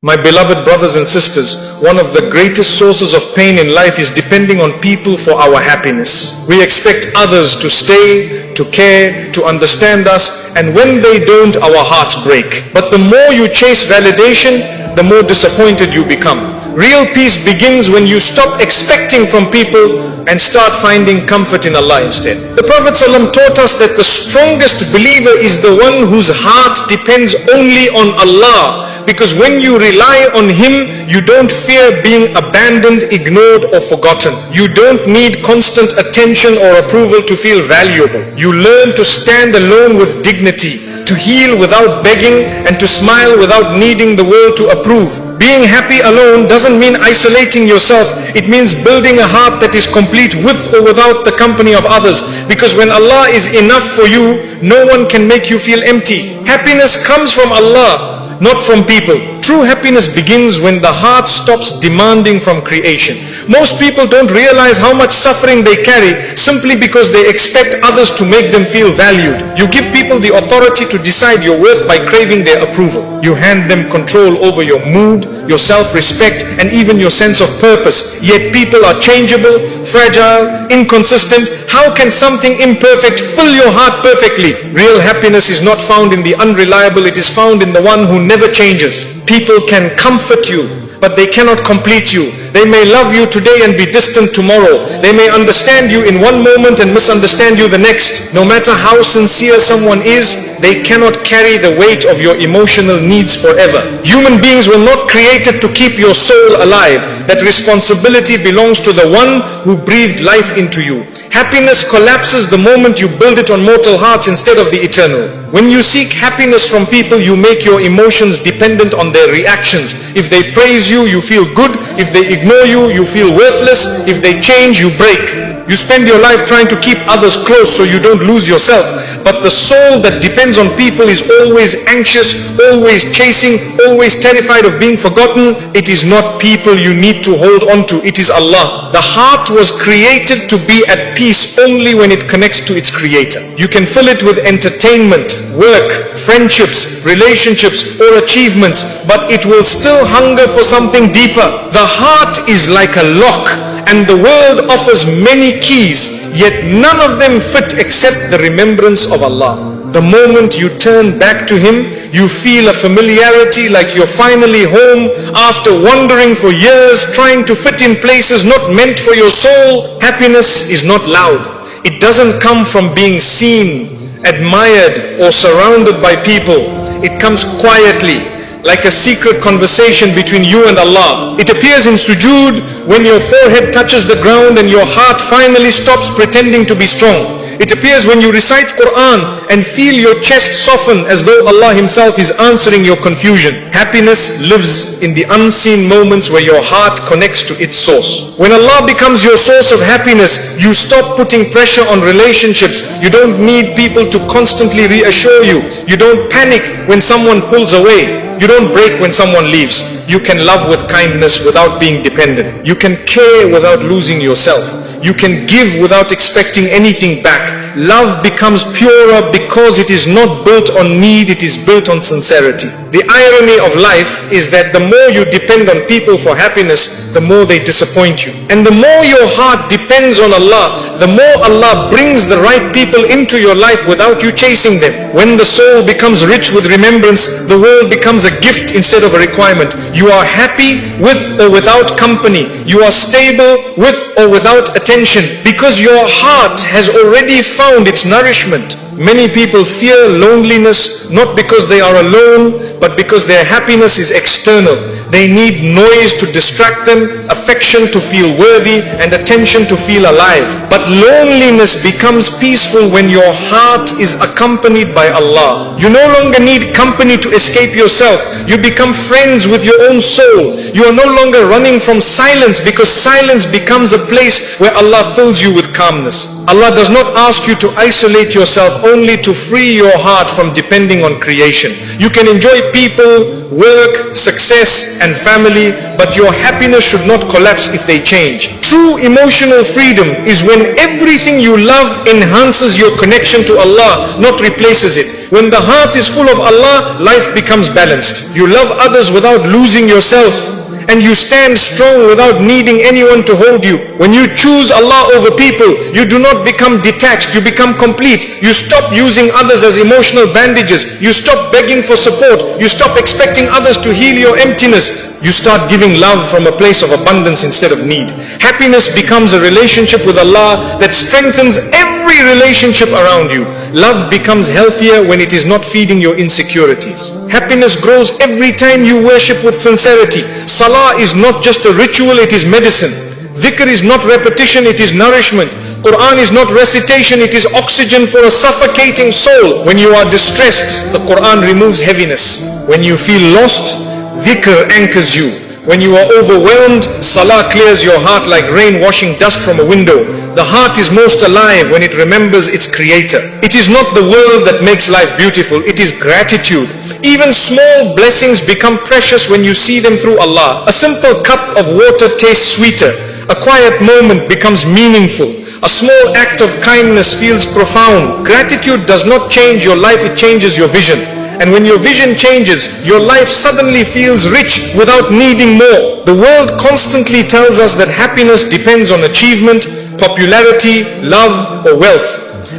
My beloved brothers and sisters, one of the greatest sources of pain in life is depending on people for our happiness. We expect others to stay, to care, to understand us, and when they don't, our hearts break. But the more you chase validation, the more disappointed you become. Real peace begins when you stop expecting from people and start finding comfort in Allah instead. The Prophet ﷺ taught us that the strongest believer is the one whose heart depends only on Allah, because when you rely on Him, you don't fear being abandoned, ignored or forgotten. You don't need constant attention or approval to feel valuable. You learn to stand alone with dignity, to heal without begging, and to smile without needing the world to approve. Being happy alone doesn't mean isolating yourself. It means building a heart that is complete with or without the company of others. Because when Allah is enough for you, no one can make you feel empty. Happiness comes from Allah, not from people. True happiness begins when the heart stops demanding from creation. Most people don't realize how much suffering they carry simply because they expect others to make them feel valued. You give people the authority to decide your worth by craving their approval. You hand them control over your mood, your self-respect, and even your sense of purpose. Yet people are changeable, fragile, inconsistent. How can something imperfect fill your heart perfectly? Real happiness is not found in the unreliable, it is found in the one who never changes. People can comfort you, but they cannot complete you. They may love you today and be distant tomorrow. They may understand you in one moment and misunderstand you the next. No matter how sincere someone is, they cannot carry the weight of your emotional needs forever. Human beings were not created to keep your soul alive. That responsibility belongs to the one who breathed life into you. Happiness collapses the moment you build it on mortal hearts instead of the eternal. When you seek happiness from people, you make your emotions dependent on their reactions. If they praise you, you feel good. If they ignore you, you feel worthless. If they change, you break. You spend your life trying to keep others close so you don't lose yourself. But the soul that depends on people is always anxious, always chasing, always terrified of being forgotten. It is not people you need to hold on to, it is Allah. The heart was created to be at peace only when it connects to its creator. You can fill it with entertainment, work, friendships, relationships or achievements, but it will still hunger for something deeper. The heart is like a lock, and the world offers many keys, yet none of them fit except the remembrance of Allah. The moment you turn back to Him, you feel a familiarity like you're finally home after wandering for years, trying to fit in places not meant for your soul. Happiness is not loud. It doesn't come from being seen, admired or surrounded by people. It comes quietly, like a secret conversation between you and Allah. It appears in sujood, when your forehead touches the ground and your heart finally stops pretending to be strong. It appears when you recite Quran and feel your chest soften as though Allah Himself is answering your confusion. Happiness lives in the unseen moments where your heart connects to its source. When Allah becomes your source of happiness, you stop putting pressure on relationships. You don't need people to constantly reassure you. You don't panic when someone pulls away. You don't break when someone leaves. You can love with kindness without being dependent. You can care without losing yourself. You can give without expecting anything back. Love becomes purer because it is not built on need, it is built on sincerity. The irony of life is that the more you depend on people for happiness, the more they disappoint you. And the more your heart depends on Allah, the more Allah brings the right people into your life without you chasing them. When the soul becomes rich with remembrance, the world becomes a gift instead of a requirement. You are happy with or without company. You are stable with or without attention, because your heart has already found its nourishment. Many people fear loneliness not because they are alone, but because their happiness is external. They need noise to distract them, affection to feel worthy, and attention to feel alive. But loneliness becomes peaceful when your heart is accompanied by Allah. You no longer need company to escape yourself. You become friends with your own soul. You are no longer running from silence, because silence becomes a place where Allah fills you with calmness. Allah does not ask you to isolate yourself only to free your heart from depending on creation. You can enjoy people, work, success and family, but your happiness should not collapse if they change. True emotional freedom is when everything you love enhances your connection to Allah, not replaces it. When the heart is full of Allah, life becomes balanced. You love others without losing yourself, and you stand strong without needing anyone to hold you. When you choose Allah over people, you do not become detached, you become complete. You stop using others as emotional bandages. You stop begging for support. You stop expecting others to heal your emptiness. You start giving love from a place of abundance instead of need. Happiness becomes a relationship with Allah that strengthens every relationship around you. Love becomes healthier when it is not feeding your insecurities. Happiness grows every time you worship with sincerity. Salah is not just a ritual, it is medicine. Dhikr is not repetition, it is nourishment. Quran is not recitation, it is oxygen for a suffocating soul. When you are distressed, the Quran removes heaviness. When you feel lost, dhikr anchors you. When you are overwhelmed, salah clears your heart like rain washing dust from a window. The heart is most alive when it remembers its creator. It is not the world that makes life beautiful, it is gratitude. Even small blessings become precious when you see them through Allah. A simple cup of water tastes sweeter. A quiet moment becomes meaningful. A small act of kindness feels profound. Gratitude does not change your life, it changes your vision. And when your vision changes, your life suddenly feels rich without needing more. The world constantly tells us that happiness depends on achievement, popularity, love or wealth.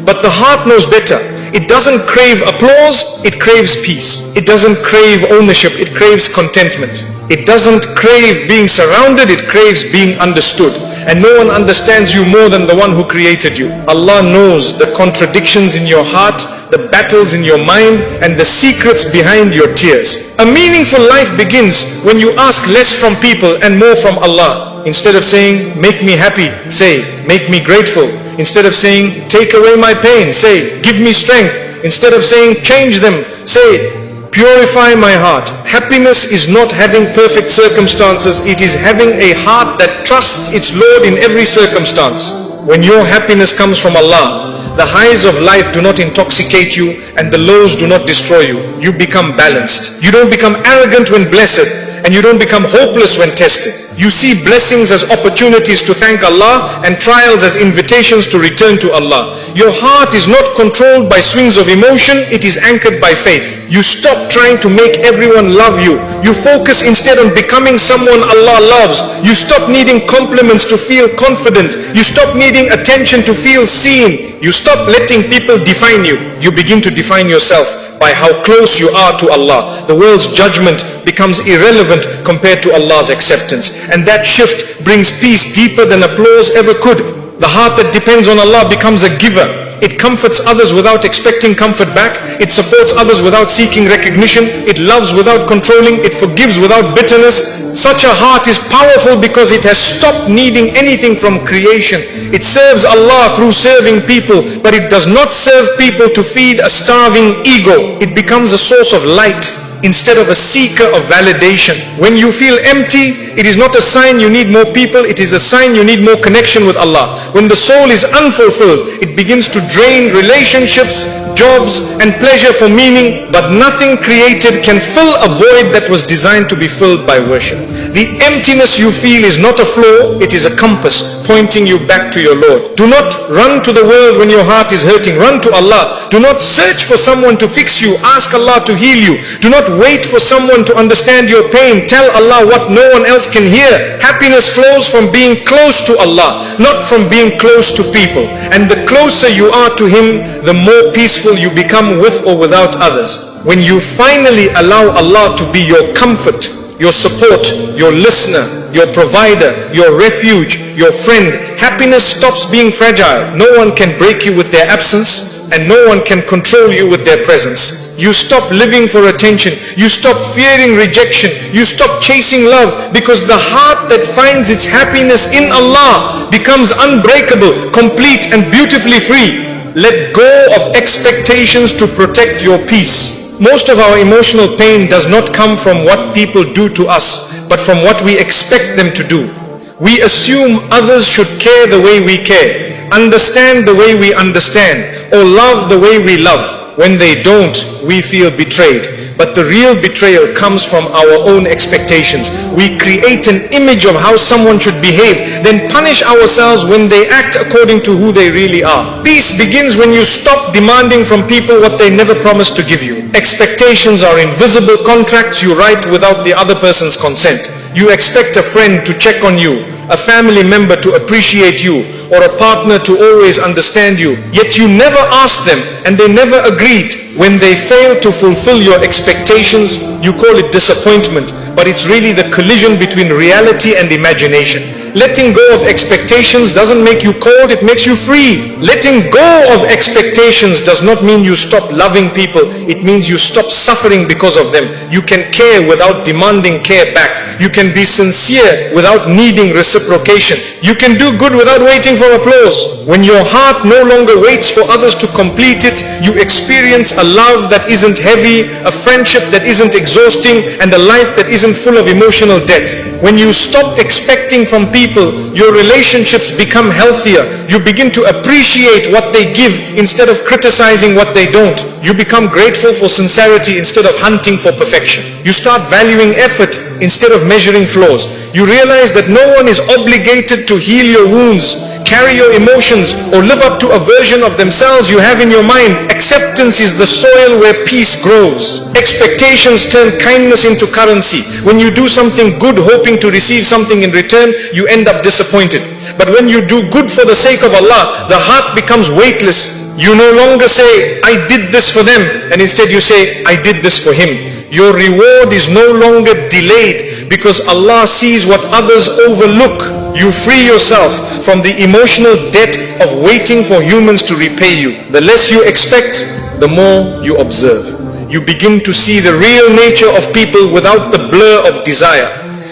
But the heart knows better. It doesn't crave applause, it craves peace. It doesn't crave ownership, it craves contentment. It doesn't crave being surrounded, it craves being understood. And no one understands you more than the one who created you. Allah knows the contradictions in your heart, the battles in your mind, and the secrets behind your tears. A meaningful life begins when you ask less from people and more from Allah. Instead of saying, make me happy, say, make me grateful. Instead of saying, take away my pain, say, give me strength. Instead of saying, change them, say, purify my heart. Happiness is not having perfect circumstances, it is having a heart that trusts its Lord in every circumstance. When your happiness comes from Allah, the highs of life do not intoxicate you and the lows do not destroy you. You become balanced. You don't become arrogant when blessed, and you don't become hopeless when tested. You see blessings as opportunities to thank Allah and trials as invitations to return to Allah. Your heart is not controlled by swings of emotion, it is anchored by faith. You stop trying to make everyone love you. You focus instead on becoming someone Allah loves. You stop needing compliments to feel confident. You stop needing attention to feel seen. You stop letting people define you. You begin to define yourself by how close you are to Allah. The world's judgment becomes irrelevant compared to Allah's acceptance. And that shift brings peace deeper than applause ever could. The heart that depends on Allah becomes a giver. It comforts others without expecting comfort back. It supports others without seeking recognition. It loves without controlling. It forgives without bitterness. Such a heart is powerful because it has stopped needing anything from creation. It serves Allah through serving people, but it does not serve people to feed a starving ego. It becomes a source of light instead of a seeker of validation. When you feel empty, it is not a sign you need more people, it is a sign you need more connection with Allah. When the soul is unfulfilled, it begins to drain relationships, jobs and pleasure for meaning, but nothing created can fill a void that was designed to be filled by worship. The emptiness you feel is not a flaw, it is a compass pointing you back to your Lord. Do not run to the world when your heart is hurting, run to Allah. Do not search for someone to fix you, ask Allah to heal you. Do not wait for someone to understand your pain, tell Allah what no one else can hear. Happiness flows from being close to Allah, not from being close to people. And the closer you are to Him, the more peaceful you become with or without others. When you finally allow Allah to be your comfort, your support, your listener, your provider, your refuge, your friend, happiness stops being fragile. No one can break you with their absence, and no one can control you with their presence. You stop living for attention. You stop fearing rejection. You stop chasing love, because the heart that finds its happiness in Allah becomes unbreakable, complete and beautifully free. Let go of expectations to protect your peace. Most of our emotional pain does not come from what people do to us, but from what we expect them to do. We assume others should care the way we care, understand the way we understand, or love the way we love. When they don't, we feel betrayed. But the real betrayal comes from our own expectations. We create an image of how someone should behave, then punish ourselves when they act according to who they really are. Peace begins when you stop demanding from people what they never promised to give you. Expectations are invisible contracts you write without the other person's consent. You expect a friend to check on you, a family member to appreciate you, or a partner to always understand you. Yet you never asked them and they never agreed. When they fail to fulfill your expectations, you call it disappointment, but it's really the collision between reality and imagination. Letting go of expectations doesn't make you cold, it makes you free. Letting go of expectations does not mean you stop loving people, it means you stop suffering because of them. You can care without demanding care back. You can be sincere without needing reciprocation. You can do good without waiting for applause. When your heart no longer waits for others to complete it, you experience a love that isn't heavy, a friendship that isn't exhausting, and a life that isn't full of emotional debt. When you stop expecting from people, your relationships become healthier. You begin to appreciate what they give instead of criticizing what they don't. You become grateful for sincerity instead of hunting for perfection. You start valuing effort instead of measuring flaws. You realize that no one is obligated to heal your wounds, carry your emotions, or live up to a version of themselves you have in your mind. Acceptance is the soil where peace grows. Expectations turn kindness into currency. When you do something good hoping to receive something in return, you end up disappointed. But when you do good for the sake of Allah, the heart becomes weightless. You no longer say, I did this for them, and instead you say, I did this for him. Your reward is no longer delayed because Allah sees what others overlook. You free yourself from the emotional debt of waiting for humans to repay you. The less you expect, the more you observe. You begin to see the real nature of people without the blur of desire.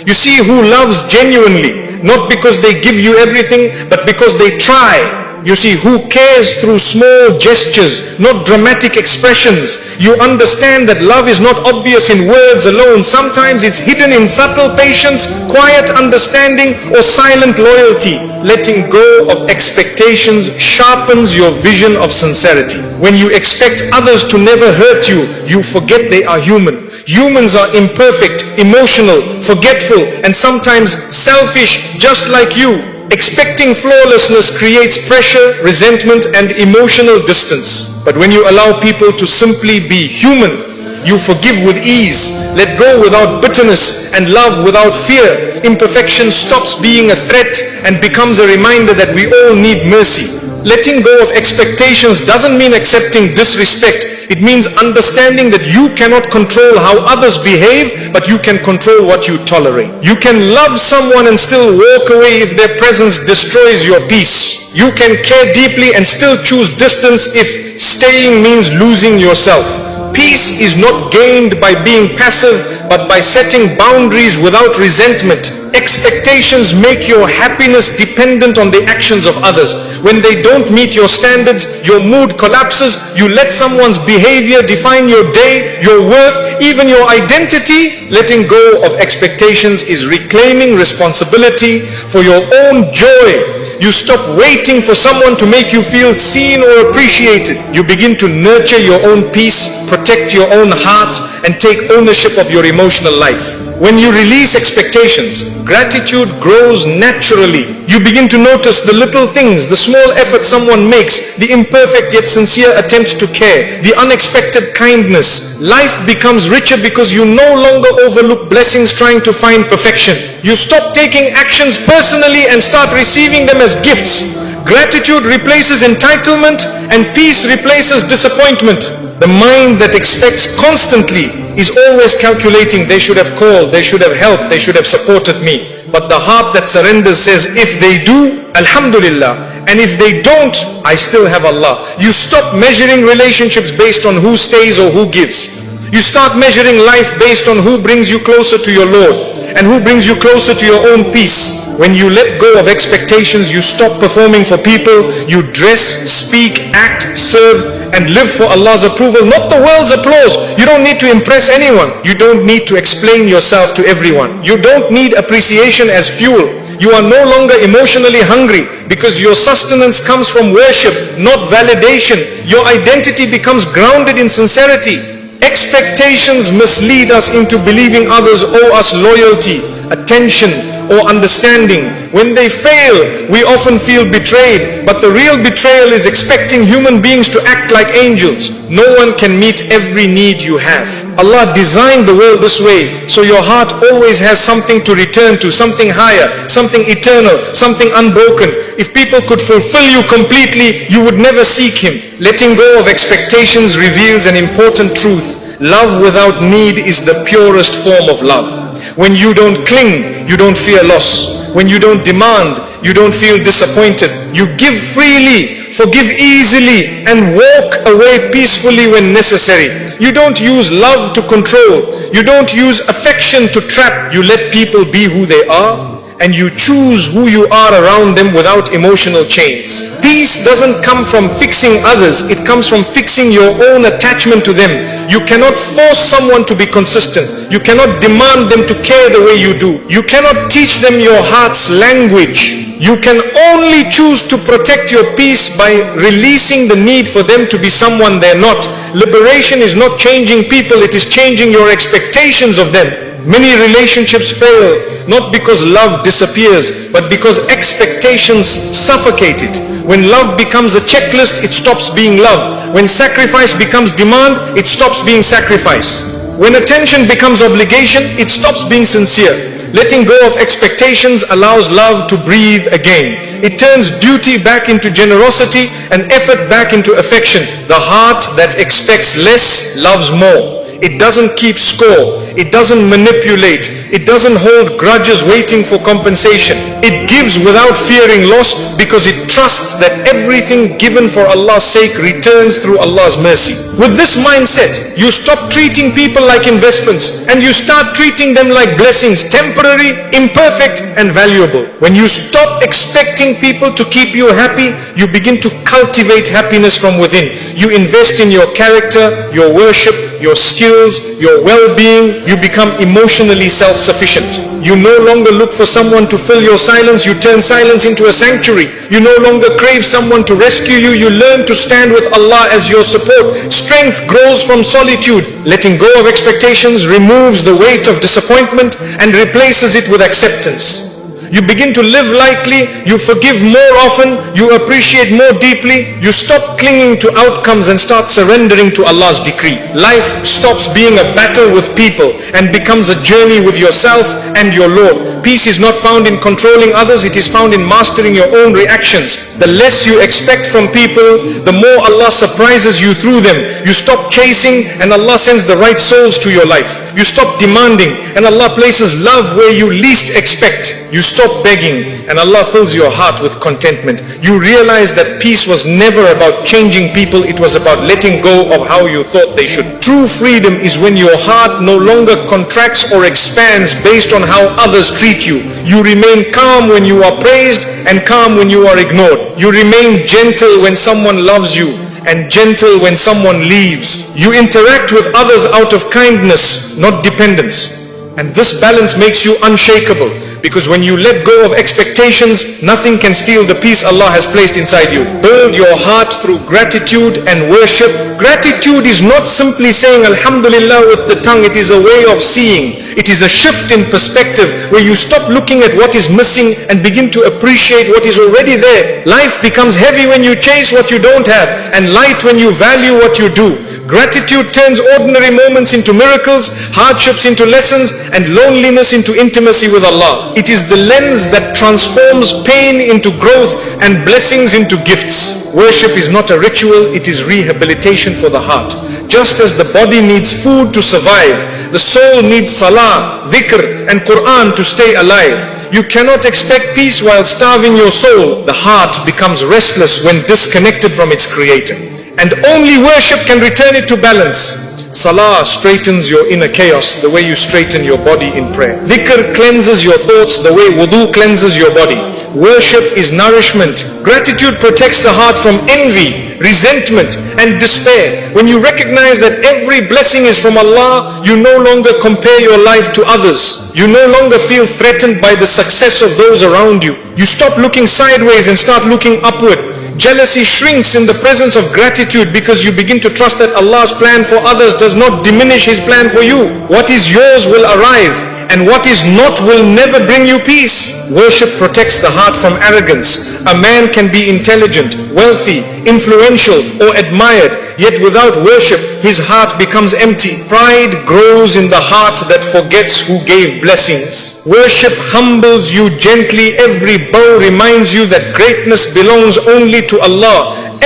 You see who loves genuinely, not because they give you everything, but because they try. You see who cares through small gestures, not dramatic expressions. You understand that love is not obvious in words alone. Sometimes it's hidden in subtle patience, quiet understanding, or silent loyalty. Letting go of expectations sharpens your vision of sincerity. When you expect others to never hurt you, you forget they are human. Humans are imperfect, emotional, forgetful, and sometimes selfish, just like you. Expecting flawlessness creates pressure, resentment, and emotional distance. But when you allow people to simply be human, you forgive with ease, let go without bitterness, and love without fear. Imperfection stops being a threat and becomes a reminder that we all need mercy. Letting go of expectations doesn't mean accepting disrespect. It means understanding that you cannot control how others behave, but you can control what you tolerate. You can love someone and still walk away if their presence destroys your peace. You can care deeply and still choose distance if staying means losing yourself. Peace is not gained by being passive, but by setting boundaries without resentment. Expectations make your happiness dependent on the actions of others. When they don't meet your standards, your mood collapses. You let someone's behavior define your day, your worth, even your identity. Letting go of expectations is reclaiming responsibility for your own joy. You stop waiting for someone to make you feel seen or appreciated. You begin to nurture your own peace, protect your own heart, and take ownership of your emotional life. When you release expectations, gratitude grows naturally. You begin to notice the little things, the small effort someone makes, the imperfect yet sincere attempts to care, the unexpected kindness. Life becomes richer because you no longer overlook blessings trying to find perfection. You stop taking actions personally and start receiving them as gifts. Gratitude replaces entitlement and peace replaces disappointment. The mind that expects constantly is always calculating, they should have called, they should have helped, they should have supported me. But the heart that surrenders says, if they do, Alhamdulillah, and if they don't, I still have Allah. You stop measuring relationships based on who stays or who gives. You start measuring life based on who brings you closer to your Lord and who brings you closer to your own peace. When you let go of expectations, you stop performing for people. You dress, speak, act, serve, and live for Allah's approval, not the world's applause. You don't need to impress anyone. You don't need to explain yourself to everyone. You don't need appreciation as fuel. You are no longer emotionally hungry because your sustenance comes from worship, not validation. Your identity becomes grounded in sincerity. Expectations mislead us into believing others owe us loyalty, attention, or understanding. When they fail, we often feel betrayed, but the real betrayal is expecting human beings to act like angels. No one can meet every need you have. Allah designed the world this way, so your heart always has something to return to, something higher, something eternal, something unbroken. If people could fulfill you completely, you would never seek Him. Letting go of expectations reveals an important truth. Love without need is the purest form of love. When you don't cling, you don't fear loss. When you don't demand, you don't feel disappointed. You give freely, forgive easily, and walk away peacefully when necessary. You don't use love to control. You don't use affection to trap. You let people be who they are, and you choose who you are around them without emotional chains. Peace doesn't come from fixing others, it comes from fixing your own attachment to them. You cannot force someone to be consistent. You cannot demand them to care the way you do. You cannot teach them your heart's language. You can only choose to protect your peace by releasing the need for them to be someone they're not. Liberation is not changing people, it is changing your expectations of them. Many relationships fail, not because love disappears, but because expectations suffocate it. When love becomes a checklist, it stops being love. When sacrifice becomes demand, it stops being sacrifice. When attention becomes obligation, it stops being sincere. Letting go of expectations allows love to breathe again. It turns duty back into generosity and effort back into affection. The heart that expects less loves more. It doesn't keep score. It doesn't manipulate. It doesn't hold grudges waiting for compensation. It gives without fearing loss because it trusts that everything given for Allah's sake returns through Allah's mercy. With this mindset, you stop treating people like investments and you start treating them like blessings, temporary, imperfect, and valuable. When you stop expecting people to keep you happy, you begin to cultivate happiness from within. You invest in your character, your worship, your skills, your well-being. You become emotionally self-sufficient. You no longer look for someone to fill your silence. You turn silence into a sanctuary. You no longer crave someone to rescue you. You learn to stand with Allah as your support. Strength grows from solitude. Letting go of expectations removes the weight of disappointment and replaces it with acceptance. You begin to live lightly, you forgive more often, you appreciate more deeply, you stop clinging to outcomes and start surrendering to Allah's decree. Life stops being a battle with people and becomes a journey with yourself and your Lord. Peace is not found in controlling others, it is found in mastering your own reactions. The less you expect from people, the more Allah surprises you through them. You stop chasing and Allah sends the right souls to your life. You stop demanding and Allah places love where you least expect. You stop begging and Allah fills your heart with contentment. You realize that peace was never about changing people, it was about letting go of how you thought they should. True freedom is when your heart no longer contracts or expands based on how others treat you. You remain calm when you are praised and calm when you are ignored. You remain gentle when someone loves you and gentle when someone leaves. You interact with others out of kindness, not dependence. And this balance makes you unshakable, because when you let go of expectations, nothing can steal the peace Allah has placed inside you. Build your heart through gratitude and worship. Gratitude is not simply saying Alhamdulillah with the tongue, it is a way of seeing. It is a shift in perspective where you stop looking at what is missing and begin to appreciate what is already there. Life becomes heavy when you chase what you don't have and light when you value what you do. Gratitude turns ordinary moments into miracles, hardships into lessons, and loneliness into intimacy with Allah. It is the lens that transforms pain into growth and blessings into gifts. Worship is not a ritual, it is rehabilitation for the heart. Just as the body needs food to survive, the soul needs salah, dhikr, and Quran to stay alive. You cannot expect peace while starving your soul. The heart becomes restless when disconnected from its creator. And only worship can return it to balance. Salah straightens your inner chaos the way you straighten your body in prayer. Dhikr cleanses your thoughts the way wudu cleanses your body. Worship is nourishment. Gratitude protects the heart from envy resentment and despair. When you recognize that every blessing is from Allah, you no longer compare your life to others. You no longer feel threatened by the success of those around you. You stop looking sideways and start looking upward. Jealousy shrinks in the presence of gratitude because you begin to trust that Allah's plan for others does not diminish His plan for you. What is yours will arrive, and what is not will never bring you peace. Worship protects the heart from arrogance. A man can be intelligent, wealthy, influential, or admired, yet without worship, his heart becomes empty. Pride grows in the heart that forgets who gave blessings. Worship humbles you gently. Every bow reminds you that greatness belongs only to Allah.